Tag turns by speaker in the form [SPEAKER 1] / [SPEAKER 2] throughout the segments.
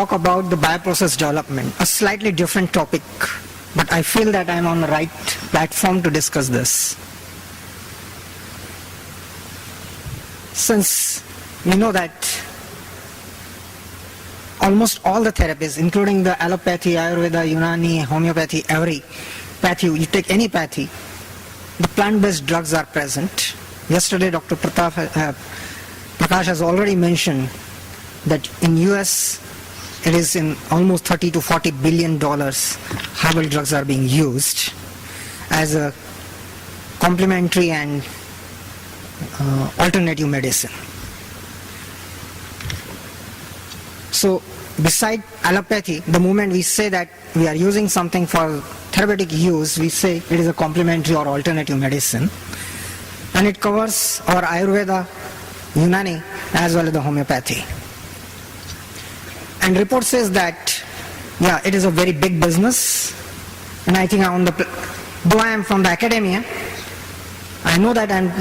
[SPEAKER 1] talk about the bioprocess development, a slightly different topic, but I feel that I'm on the right platform to discuss this. Since we know that almost all the therapies, including the allopathy, Ayurveda, Unani, homeopathy, every pathy, you take any pathy, the plant-based drugs are present. Yesterday, Dr. Prakash has already mentioned that in US, it is in almost $30 to $40 billion herbal drugs are being used as a complementary and alternative medicine. So beside allopathy, the moment we say that we are using something for therapeutic use, we say it is a complementary or alternative medicine. And it covers our Ayurveda, Unani, as well as the homeopathy. And report says that, yeah, it is a very big business. And I think though I am from the academia, I know that I'm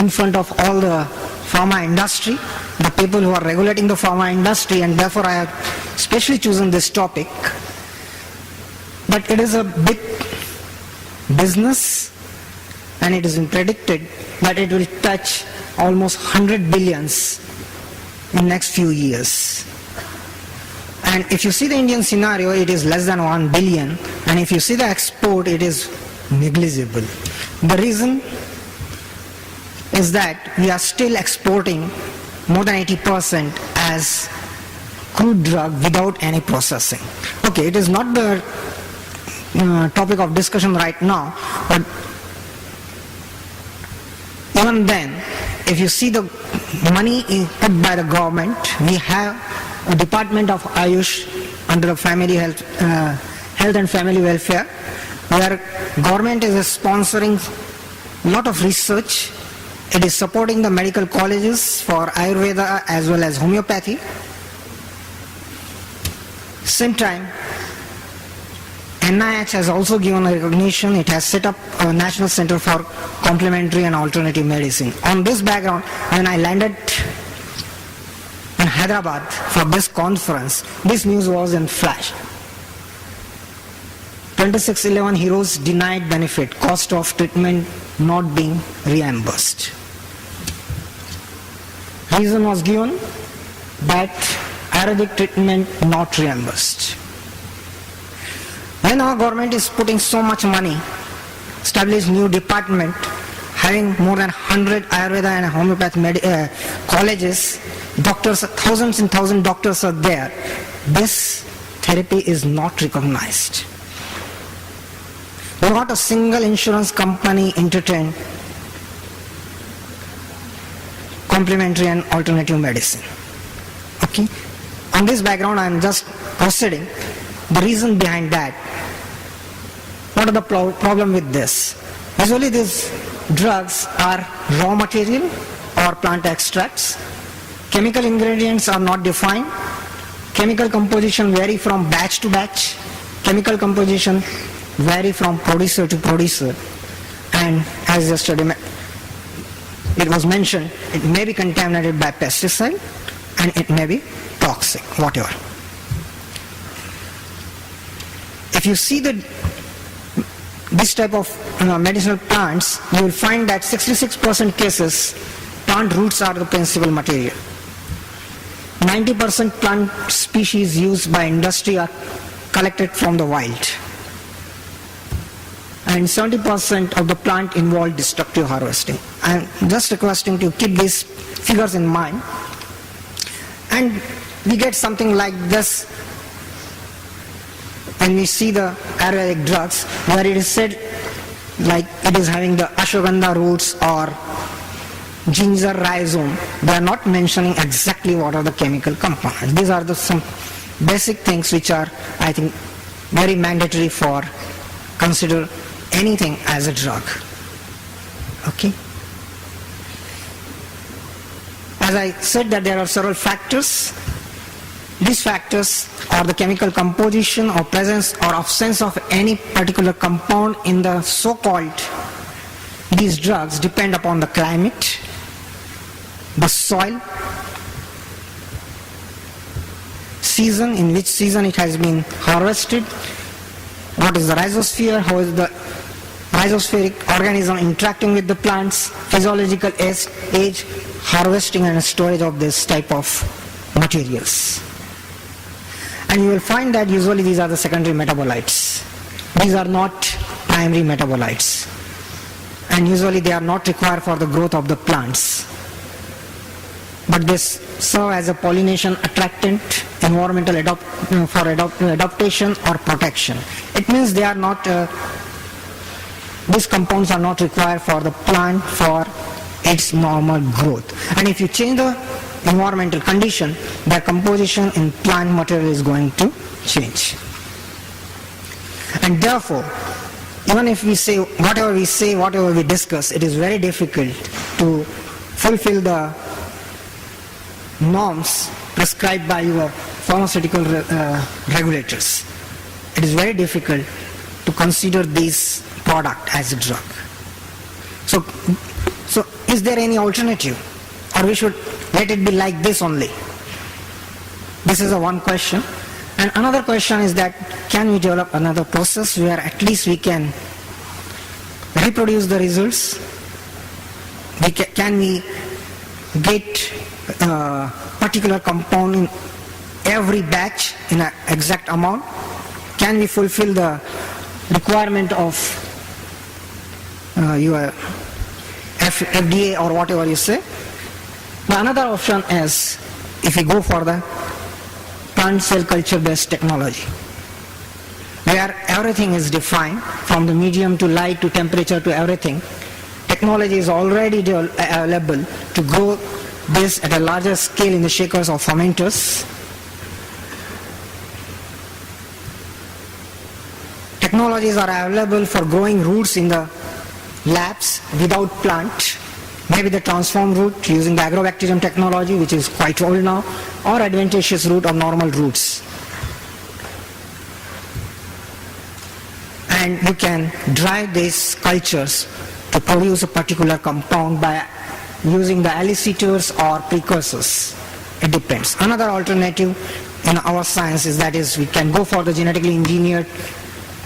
[SPEAKER 1] in front of all the pharma industry, the people who are regulating the pharma industry, and therefore I have specially chosen this topic. But it is a big business, and it is predicted that it will touch almost 100 billions in next few years. And if you see the Indian scenario, it is less than 1 billion, and if you see the export, it is negligible. The reason is that we are still exporting more than 80% as crude drug without any processing. Okay, it is not the topic of discussion right now, but even then, if you see the money put by the government, we have a Department of Ayush under the Family Health and Family Welfare, where government is sponsoring a lot of research. It is supporting the medical colleges for Ayurveda as well as homeopathy. Same time, NIH has also given a recognition. It has set up a National Center for Complementary and Alternative Medicine. On this background, when I landed in Hyderabad for this conference, this news was in flash. 2611 heroes denied benefit, cost of treatment not being reimbursed. Reason was given that Ayurvedic treatment not reimbursed. When our government is putting so much money, establish new department, having more than 100 Ayurveda and homeopathy colleges, doctors, thousands and thousands of doctors are there, this therapy is not recognized. Not a single insurance company entertain complementary and alternative medicine. Okay. On this background, I am just proceeding. The reason behind that. What are the problem with this? Usually these drugs are raw material or plant extracts. Chemical ingredients are not defined. Chemical composition vary from batch to batch. Chemical composition vary from producer to producer. And as yesterday it was mentioned, it may be contaminated by pesticide and it may be toxic, whatever. If you see this type of medicinal plants, you will find that 66% cases, plant roots are the principal material. 90% plant species used by industry are collected from the wild. And 70% of the plant involved destructive harvesting. I'm just requesting to keep these figures in mind. And we get something like this when we see the Ayurvedic drugs, where it is said like it is having the ashwagandha roots or ginger rhizome. They are not mentioning exactly what are the chemical components. These are some basic things which are, I think, very mandatory for consider anything as a drug. Okay. As I said that there are several factors. These factors are the chemical composition or presence or absence of any particular compound in the so-called these drugs depend upon the climate, the soil, season, in which season it has been harvested, what is the rhizosphere, how is the rhizospheric organism interacting with the plants, physiological age, harvesting and storage of this type of materials. And you will find that usually these are the secondary metabolites. These are not primary metabolites. And usually they are not required for the growth of the plants. But they serve as a pollination attractant, environmental adaptation or protection. It means they are not, these compounds are not required for the plant for its normal growth. And if you change the environmental condition, their composition in plant material is going to change. And therefore, even if we say, whatever we discuss, it is very difficult to fulfill the norms prescribed by your pharmaceutical regulators. It is very difficult to consider this product as a drug. So is there any alternative? Or we should let it be like this only? This is a one question. And another question is that, can we develop another process where at least we can reproduce the results? Can we get a particular compound in every batch in an exact amount? Can we fulfill the requirement of your FDA or whatever you say? Now another option is, if we go for the plant cell culture based technology, where everything is defined from the medium to light to temperature to everything. Technology is already available to grow this at a larger scale in the shakers or fermenters. Technologies are available for growing roots in the labs without plant. Maybe the transform route using the agrobacterium technology, which is quite old now, or adventitious route of normal roots. And you can drive these cultures to produce a particular compound by using the elicitors or precursors. It depends. Another alternative in our science is we can go for the genetically engineered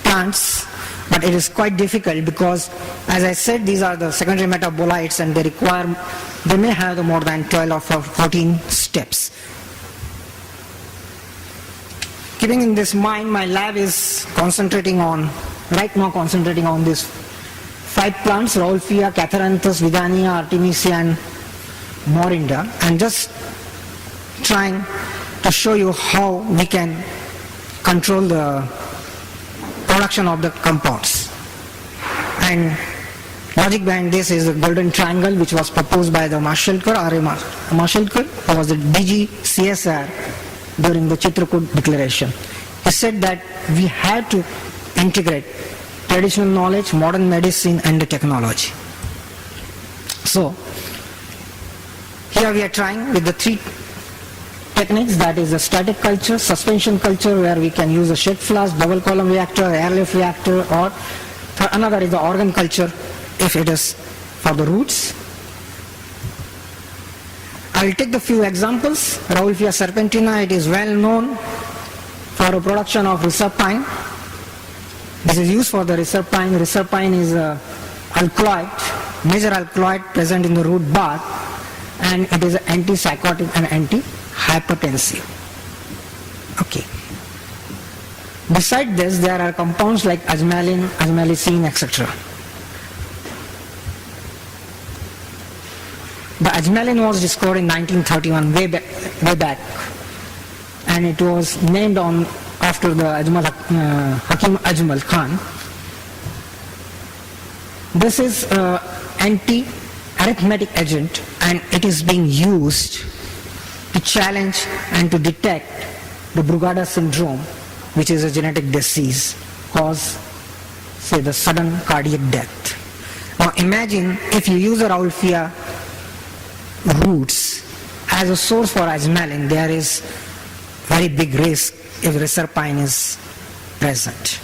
[SPEAKER 1] plants, but it is quite difficult because, as I said, these are the secondary metabolites and they may have more than 12 or 14 steps. Keeping in this mind, my lab is right now concentrating on these 5 plants: Rauwolfia, Catharanthus, Vidania, Artemisia and Morinda, and just trying to show you how we can control the production of the compounds. And logic behind this is the golden triangle, which was proposed by the Mashelkar, who was the DG CSR during the Chitrakoot declaration. He said that we had to integrate traditional knowledge, modern medicine and the technology. So here we are trying with the 3 techniques, that is the static culture, suspension culture, where we can use a shed flask, double column reactor, airlift reactor, or another is the organ culture if it is for the roots. I will take the few examples. Rauwolfia serpentina, it is well known for the production of reserpine. This is used for the reserpine. Reserpine is a major alkaloid present in the root bark, and it is antipsychotic and anti-hypertensive. Okay. Beside this, there are compounds like ajmalin, ajmalicine, etc. The ajmalin was discovered in 1931, way back, and it was named after the Hakim Ajmal Khan. This is an anti-arrhythmic agent, and it is being used to challenge and to detect the Brugada syndrome, which is a genetic disease cause, say, the sudden cardiac death. Now imagine if you use the Rauwolfia roots as a source for ajmalin, there is very big risk if reserpine is present.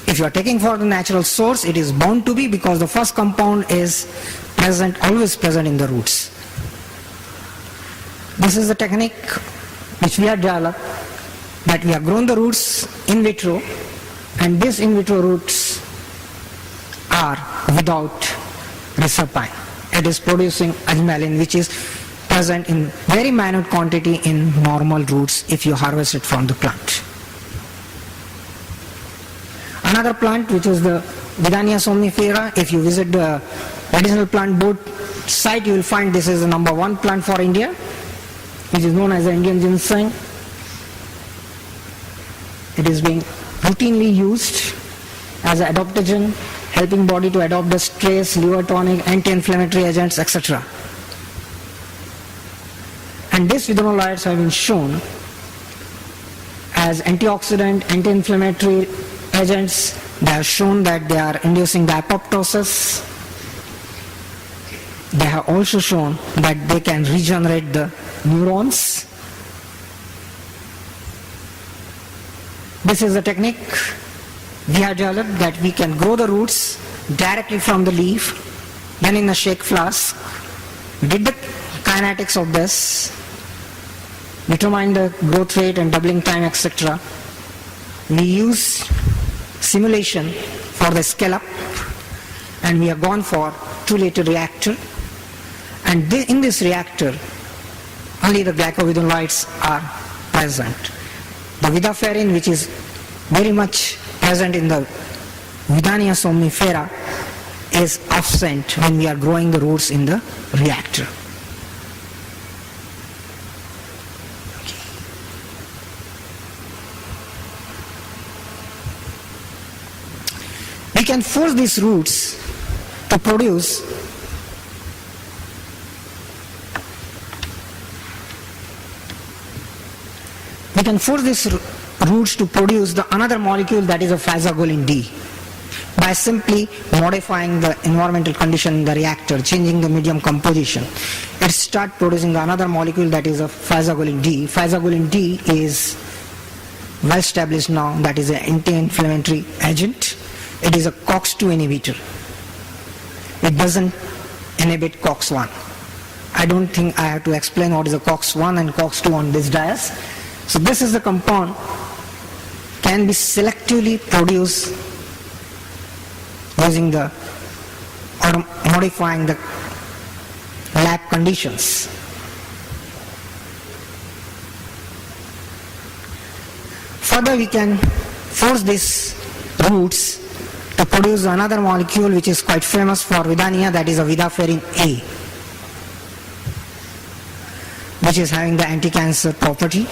[SPEAKER 1] If you are taking for the natural source, it is bound to be, because the first compound is always present in the roots. This is the technique which we have developed, that we have grown the roots in vitro, and these in vitro roots are without reserpine. It is producing agmalin, which is present in very minute quantity in normal roots if you harvest it from the plant. Another plant, which is the Wadegaonkar somnifera, if you visit the medicinal plant board site, you will find this is the number 1 plant for India, which is known as the Indian ginseng. It is being routinely used as an adaptogen, helping body to adopt the stress, liver tonic, anti-inflammatory agents, etc. And these phenolides have been shown as antioxidant, anti-inflammatory agents. They have shown that they are inducing the apoptosis. They have also shown that they can regenerate the neurons. This is a technique we have developed, that we can grow the roots directly from the leaf, then in a shake flask. We did the kinetics of this, determine the growth rate and doubling time, etc. We use simulation for the scale-up, and we have gone for 2-liter reactor. And in this reactor, only the glycovidolides are present. The vidaferin, which is very much present in the Wadegaonkar somnifera, is absent when we are growing the roots in the reactor. We can force these roots to produce another molecule, that is a physagolin D, by simply modifying the environmental condition in the reactor, changing the medium composition. It starts producing another molecule, that is a physagolin D. Physagolin D is well established now, that is an anti-inflammatory agent. It is a COX-2 inhibitor. It doesn't inhibit COX-1. I don't think I have to explain what is a COX-1 and COX-2 on this dais. So this is the compound can be selectively produced using the or modifying the lab conditions. Further, we can force these roots to produce another molecule which is quite famous for Wadegaonkar, that is a vidaferin A, which is having the anti-cancer property,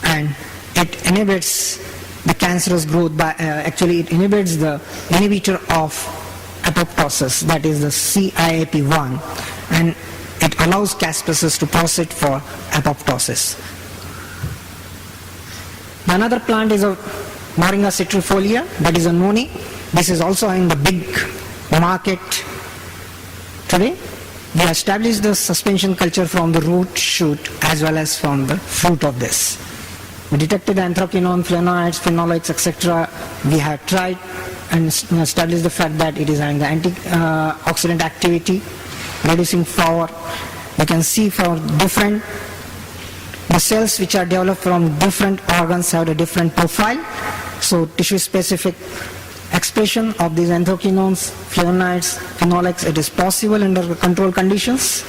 [SPEAKER 1] and it inhibits the cancerous growth by actually it inhibits the inhibitor of apoptosis, that is the CIAP1, and it allows caspases to proceed for apoptosis. Another plant is a Moringa citrifolia, that is a noni. This is also in the big market today. We established the suspension culture from the root, shoot, as well as from the fruit of this. We detected anthraquinone, flavonoids, phenolics, etc. We have tried and established the fact that it is having the antioxidant activity, reducing power. You can see for different, the cells which are developed from different organs have a different profile. So tissue specific expression of these anthraquinones, flavonoids, phenolics, it is possible under controlled conditions.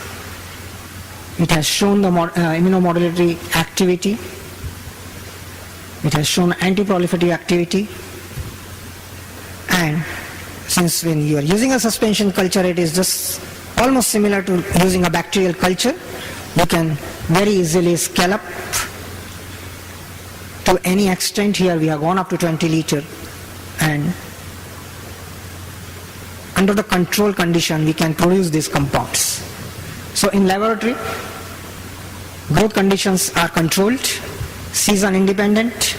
[SPEAKER 1] It has shown the immunomodulatory activity. It has shown anti-proliferative activity. And since when you are using a suspension culture, it is just almost similar to using a bacterial culture. You can very easily scale up to any extent. Here we have gone up to 20 liter, and under the control condition we can produce these compounds. So in laboratory, growth conditions are controlled, season independent,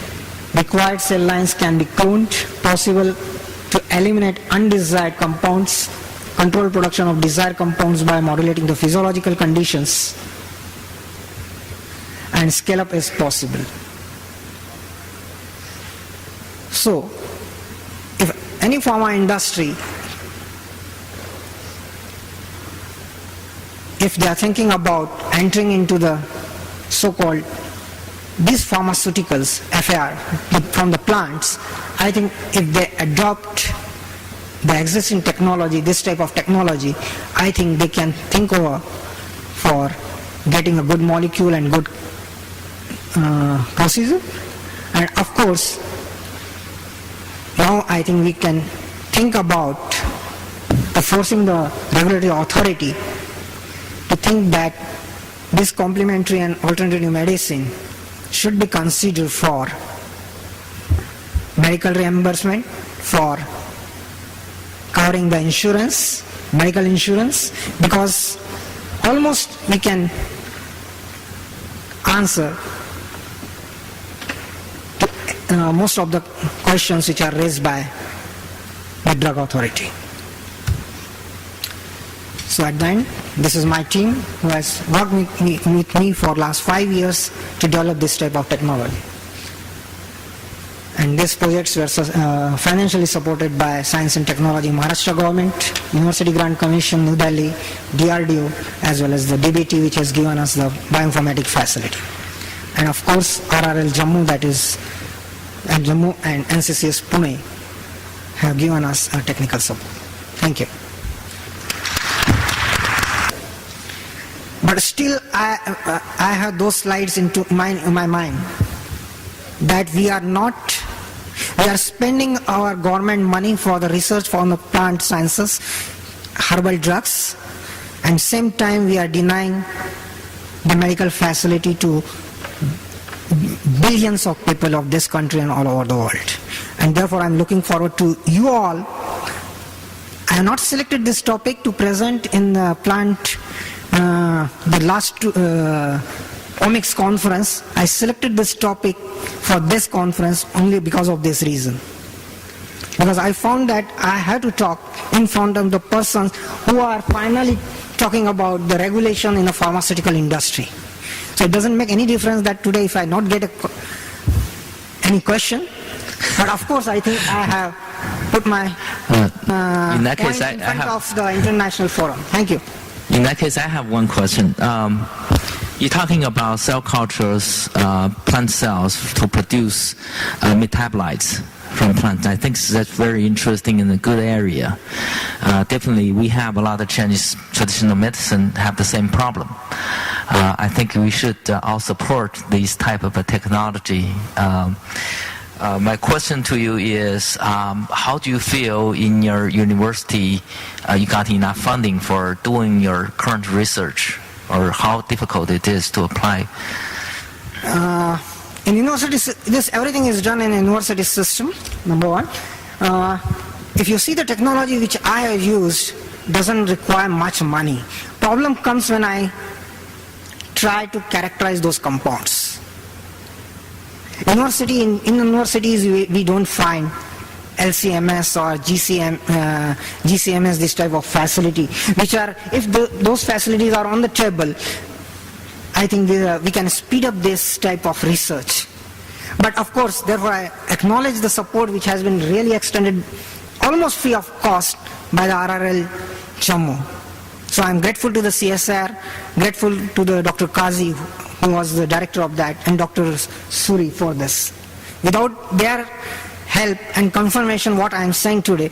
[SPEAKER 1] required cell lines can be cloned, possible to eliminate undesired compounds, control production of desired compounds by modulating the physiological conditions, and scale up is possible. So, if any pharma industry if they are thinking about entering into the so-called these pharmaceuticals affair from the plants, I think if they adopt the existing technology, this type of technology, I think they can think over for getting a good molecule and good procedure. And of course, now I think we can think about forcing the regulatory authority to think that this complementary and alternative medicine should be considered for medical reimbursement, for covering the insurance, medical insurance, because almost we can answer to, most of the questions which are raised by the drug authority. So at the end, this is my team who has worked with me for last 5 years to develop this type of technology. And these projects were financially supported by Science and Technology Maharashtra Government, University Grant Commission, New Delhi, DRDO, as well as the DBT, which has given us the bioinformatics facility. And of course, RRL Jammu, that is at Jammu, and NCCS Pune have given us technical support. Thank you. But still, I have those slides in my mind that we are spending our government money for the research for the plant sciences, herbal drugs, and same time we are denying the medical facility to billions of people of this country and all over the world. And therefore, I am looking forward to you all. I have not selected this topic to present in the plant the last omics conference. I selected this topic for this conference only because of this reason. Because I found that I had to talk in front of the persons who are finally talking about the regulation in the pharmaceutical industry. So it doesn't make any difference that today if I not get any question, but of course I think I have put my
[SPEAKER 2] in that case,
[SPEAKER 1] point in front of the international forum. Thank you.
[SPEAKER 2] In that case, I have one question. You're talking about cell cultures, plant cells to produce metabolites from plants. I think that's very interesting and a good area. Definitely, we have a lot of Chinese traditional medicine have the same problem. I think we should all support this type of a technology. My question to you is, how do you feel in your university you got enough funding for doing your current research, or how difficult it is to apply?
[SPEAKER 1] In universities, everything is done in a university system, number one. If you see the technology which I have used doesn't require much money. Problem comes when I try to characterize those compounds. In universities we don't find LCMS or GCMS, this type of facility, which are, if those facilities are on the table, I think we can speed up this type of research. But of course, therefore I acknowledge the support which has been really extended almost free of cost by the RRL Jammu. So I'm grateful to the CSR, grateful to the Dr. Kazi, who was the director of that, and Dr. Suri for this. Without their help and confirmation what I am saying today,